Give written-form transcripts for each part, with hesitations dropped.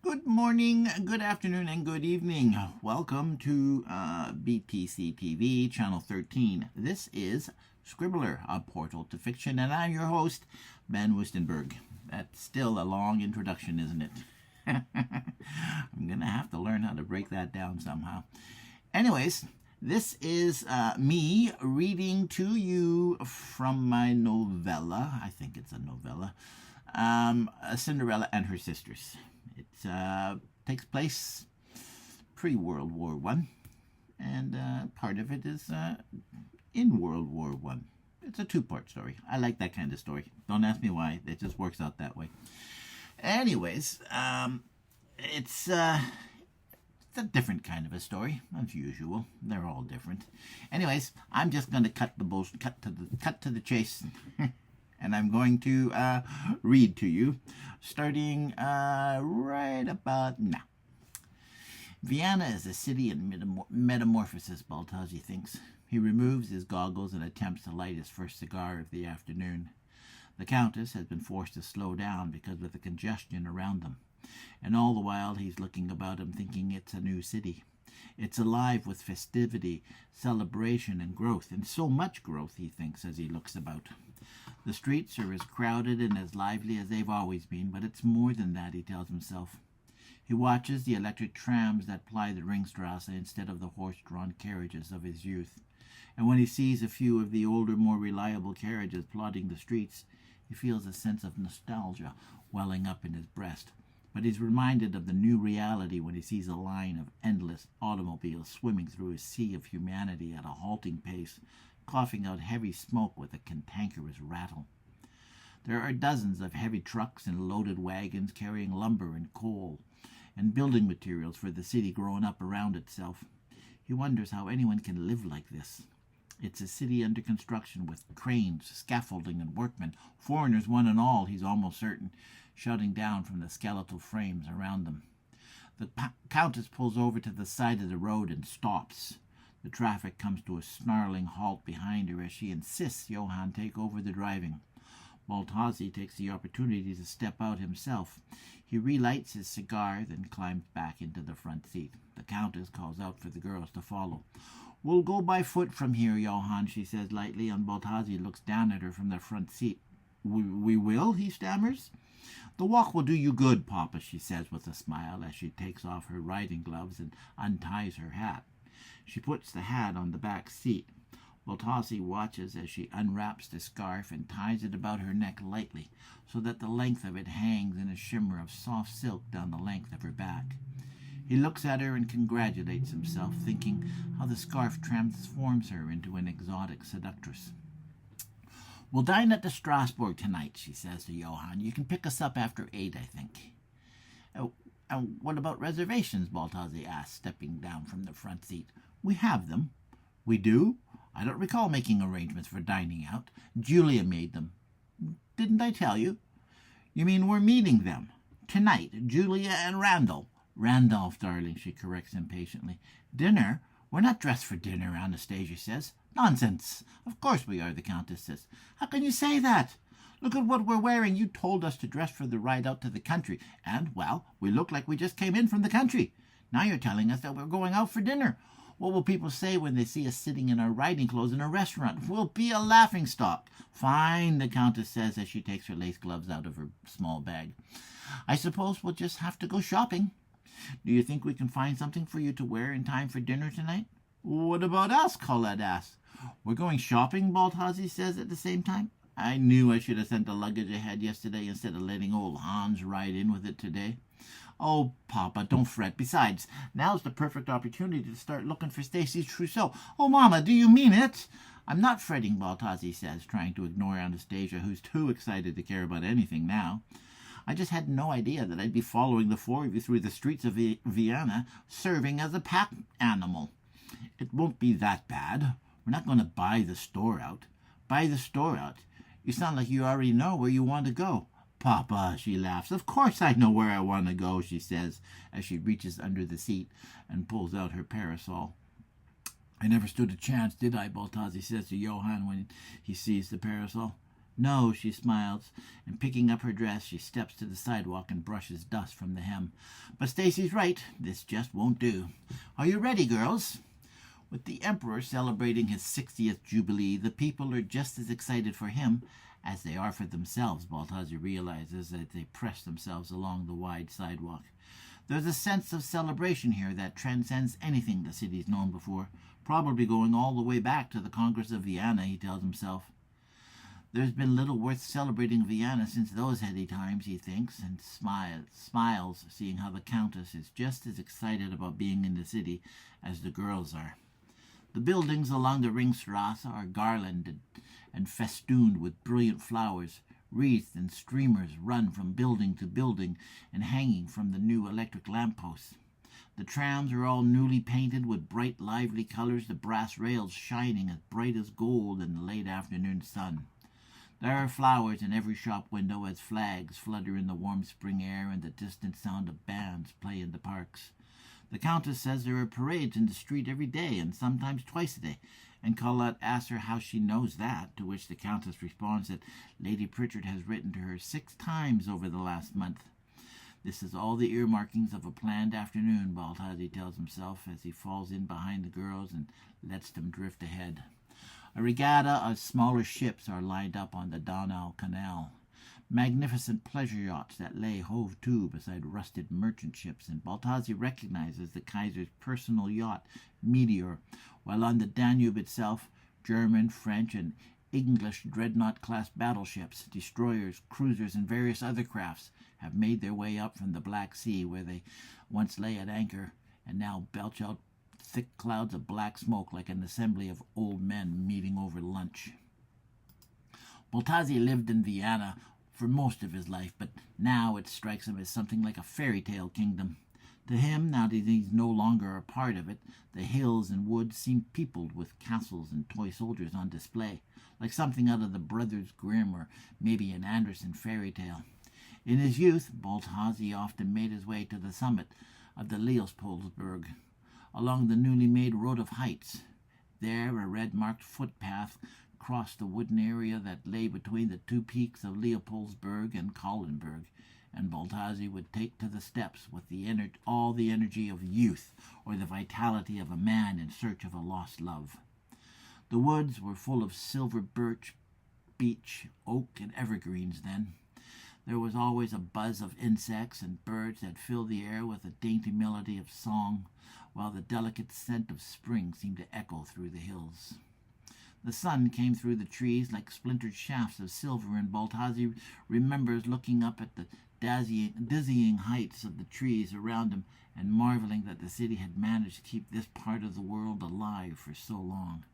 Good morning, good afternoon, and good evening. Welcome to BTC-TV Channel 13. This is Scribbler, a portal to fiction, and I'm your host, Ben Woestenburg. That's still a long introduction, isn't it? I'm going to have to learn how to break that down somehow. Anyways, this is me reading to you from my novella. I think it's a novella. Cinderella and Her Sisters. It takes place pre-World War I, and part of it is in World War I. It's a two-part story. I like that kind of story. Don't ask me why. It just works out that way. Anyways, it's a different kind of a story, as usual. They're all different. Anyways, I'm just going to cut to the chase. And I'm going to read to you, starting right about now. Vienna is a city in metamorphosis, Baltazzi thinks. He removes his goggles and attempts to light his first cigar of the afternoon. The Countess has been forced to slow down because of the congestion around them. And all the while he's looking about him thinking it's a new city. It's alive with festivity, celebration, and growth, and so much growth, he thinks, as he looks about. The streets are as crowded and as lively as they've always been, but it's more than that, he tells himself. He watches the electric trams that ply the Ringstrasse instead of the horse-drawn carriages of his youth. And when he sees a few of the older, more reliable carriages plodding the streets, he feels a sense of nostalgia welling up in his breast. But he's reminded of the new reality when he sees a line of endless automobiles swimming through a sea of humanity at a halting pace, coughing out heavy smoke with a cantankerous rattle. There are dozens of heavy trucks and loaded wagons carrying lumber and coal and building materials for the city growing up around itself. He wonders how anyone can live like this. It's a city under construction with cranes, scaffolding, and workmen, foreigners one and all, he's almost certain, shouting down from the skeletal frames around them. The Countess pulls over to the side of the road and stops. The traffic comes to a snarling halt behind her as she insists Johann take over the driving. Baltazzi takes the opportunity to step out himself. He relights his cigar, then climbs back into the front seat. The Countess calls out for the girls to follow. "We'll go by foot from here, Johann," she says lightly, and Baltazzi looks down at her from the front seat. We will?" he stammers. "The walk will do you good, Papa," she says with a smile as she takes off her riding gloves and unties her hat. She puts the hat on the back seat. Baltazzi watches as she unwraps the scarf and ties it about her neck lightly, so that the length of it hangs in a shimmer of soft silk down the length of her back. He looks at her and congratulates himself, thinking how the scarf transforms her into an exotic seductress. "We'll dine at the Strasbourg tonight," she says to Johann. "You can pick us up after 8, I think." What about reservations?" Baltazzi asks, stepping down from the front seat. "We have them." "We do? I don't recall making arrangements for dining out. Julia made them." "Didn't I tell you?" "You mean we're meeting them? Tonight, Julia and Randall." "Randolph, darling," she corrects impatiently. "Dinner? We're not dressed for dinner," Anastasia says. "Nonsense! Of course we are," the Countess says. "How can you say that? Look at what we're wearing. You told us to dress for the ride out to the country, and, well, we look like we just came in from the country. Now you're telling us that we're going out for dinner. What will people say when they see us sitting in our riding clothes in a restaurant? We'll be a laughingstock." "Fine," the Countess says as she takes her lace gloves out of her small bag. "I suppose we'll just have to go shopping. Do you think we can find something for you to wear in time for dinner tonight?" "What about us?" Colette asks. "We're going shopping," Baltazzi says at the same time. "I knew I should have sent the luggage ahead yesterday instead of letting old Hans ride in with it today." "Oh, Papa, don't fret. Besides, now's the perfect opportunity to start looking for Stacy's trousseau." "Oh, Mama, do you mean it?" "I'm not fretting," Baltazzi says, trying to ignore Anastasia, who's too excited to care about anything now. "I just had no idea that I'd be following the four of you through the streets of Vienna, serving as a pack animal. It won't be that bad. We're not going to buy the store out." "Buy the store out? You sound like you already know where you want to go." "Papa," she laughs. "Of course I know where I want to go," she says, as she reaches under the seat and pulls out her parasol. "I never stood a chance, did I?" Baltazzi says to Johann when he sees the parasol. No, she smiles, and picking up her dress, she steps to the sidewalk and brushes dust from the hem. But Stacy's right. This just won't do. Are you ready, girls? With the Emperor celebrating his 60th Jubilee, the people are just as excited for him as they are for themselves, Baltazar realizes as they press themselves along the wide sidewalk. There's a sense of celebration here that transcends anything the city's known before, probably going all the way back to the Congress of Vienna, he tells himself. There's been little worth celebrating Vienna since those heady times, he thinks, and smiles, seeing how the Countess is just as excited about being in the city as the girls are. The buildings along the Ringstrasse are garlanded and festooned with brilliant flowers. Wreaths and streamers run from building to building and hanging from the new electric lampposts. The trams are all newly painted with bright, lively colors, the brass rails shining as bright as gold in the late afternoon sun. There are flowers in every shop window as flags flutter in the warm spring air and the distant sound of bands play in the parks. The Countess says there are parades in the street every day and sometimes twice a day, and Colette asks her how she knows that, to which the Countess responds that Lady Pritchard has written to her 6 times over the last month. This is all the earmarkings of a planned afternoon, Baltazar tells himself as he falls in behind the girls and lets them drift ahead. A regatta of smaller ships are lined up on the Donau Canal. Magnificent pleasure yachts that lay hove to beside rusted merchant ships, and Baltazar recognizes the Kaiser's personal yacht, Meteor, while on the Danube itself, German, French, and English dreadnought-class battleships, destroyers, cruisers, and various other crafts have made their way up from the Black Sea, where they once lay at anchor, and now belch out thick clouds of black smoke like an assembly of old men meeting over lunch. Baltazar lived in Vienna for most of his life, but now it strikes him as something like a fairy tale kingdom. To him, now that he's no longer a part of it, the hills and woods seem peopled with castles and toy soldiers on display, like something out of the Brothers Grimm or maybe an Andersen fairy tale. In his youth, Baltazar often made his way to the summit of the Leopoldberg, along the newly made Road of Heights. There, a red-marked footpath crossed the wooden area that lay between the 2 peaks of Leopoldsburg and Kahlenberg, and Baltazar would take to the steps with all the energy of youth or the vitality of a man in search of a lost love. The woods were full of silver birch, beech, oak, and evergreens then. There was always a buzz of insects and birds that filled the air with a dainty melody of song, while the delicate scent of spring seemed to echo through the hills. The sun came through the trees like splintered shafts of silver, and Baltazar remembers looking up at the dizzying heights of the trees around him and marveling that the city had managed to keep this part of the world alive for so long.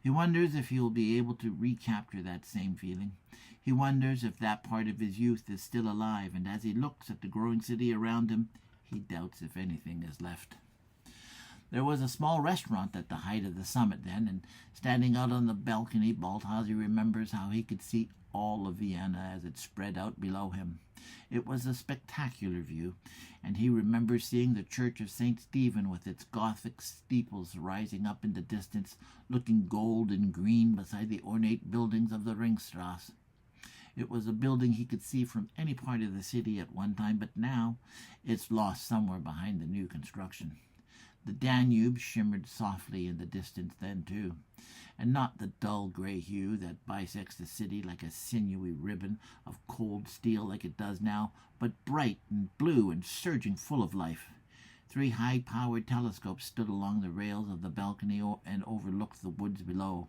He wonders if he will be able to recapture that same feeling. He wonders if that part of his youth is still alive, and as he looks at the growing city around him, he doubts if anything is left. There was a small restaurant at the height of the summit then, and standing out on the balcony, Baltazar remembers how he could see all of Vienna as it spread out below him. It was a spectacular view, and he remembers seeing the church of St. Stephen with its Gothic steeples rising up in the distance, looking gold and green beside the ornate buildings of the Ringstrasse. It was a building he could see from any part of the city at one time, but now it's lost somewhere behind the new construction. The Danube shimmered softly in the distance then, too, and not the dull gray hue that bisects the city like a sinewy ribbon of cold steel like it does now, but bright and blue and surging full of life. 3 high-powered telescopes stood along the rails of the balcony and overlooked the woods below.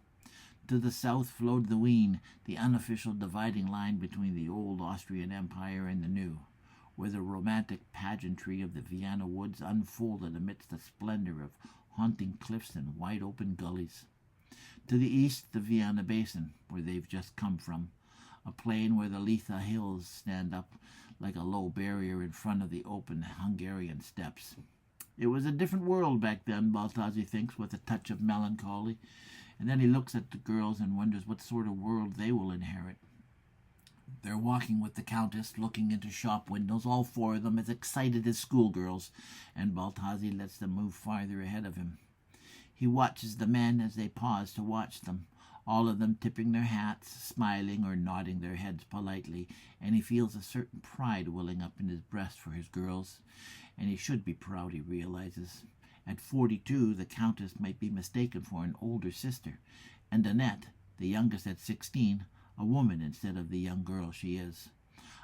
To the south flowed the Wien, the unofficial dividing line between the old Austrian Empire and the new, where the romantic pageantry of the Vienna woods unfolded amidst the splendor of haunting cliffs and wide-open gullies. To the east, the Vienna Basin, where they've just come from, a plain where the Leitha hills stand up like a low barrier in front of the open Hungarian steppes. It was a different world back then, Baltazar thinks, with a touch of melancholy, and then he looks at the girls and wonders what sort of world they will inherit. They're walking with the Countess, looking into shop windows, all 4 of them as excited as schoolgirls, and Baltazar lets them move farther ahead of him. He watches the men as they pause to watch them, all of them tipping their hats, smiling or nodding their heads politely, and he feels a certain pride welling up in his breast for his girls. And he should be proud, he realizes. At 42, the Countess might be mistaken for an older sister, and Annette, the youngest at 16, a woman instead of the young girl she is.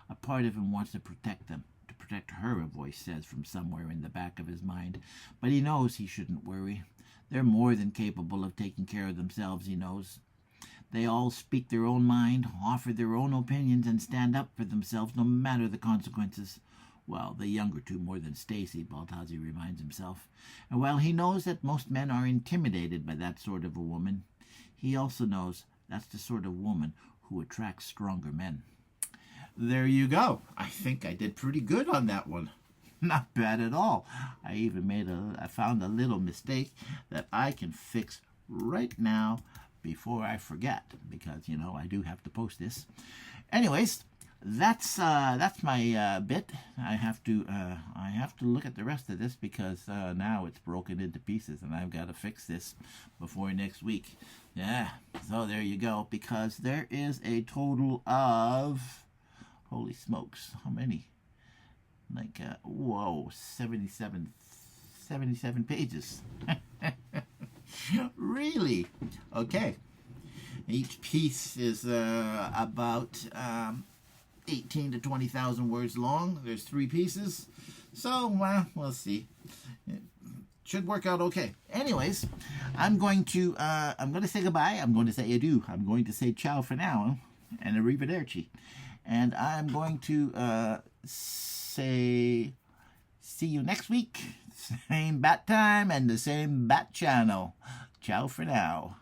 A part of him wants to protect them, to protect her, a voice says from somewhere in the back of his mind. But he knows he shouldn't worry. They're more than capable of taking care of themselves, he knows. They all speak their own mind, offer their own opinions, and stand up for themselves no matter the consequences. Well, the younger two more than Stacy, Baltazzi reminds himself. And while he knows that most men are intimidated by that sort of a woman, he also knows that's the sort of woman who attracts stronger men. There you go. I think I did pretty good on that one. Not bad at all. I even I found a little mistake that I can fix right now before I forget, because, I do have to post this. Anyways, that's my bit. I have to look at the rest of this because now it's broken into pieces and I've got to fix this before next week. Yeah, so there you go, because there is a total of, holy smokes, how many? Like, 77 pages. Really? Okay. Each piece is about 18 to 20,000 words long. There's 3 pieces. So, we'll see. It should work out okay. Anyways, I'm going to say goodbye. I'm going to say adieu. I'm going to say ciao for now. And arrivederci. And I'm going to say see you next week. Same bat time and the same bat channel. Ciao for now.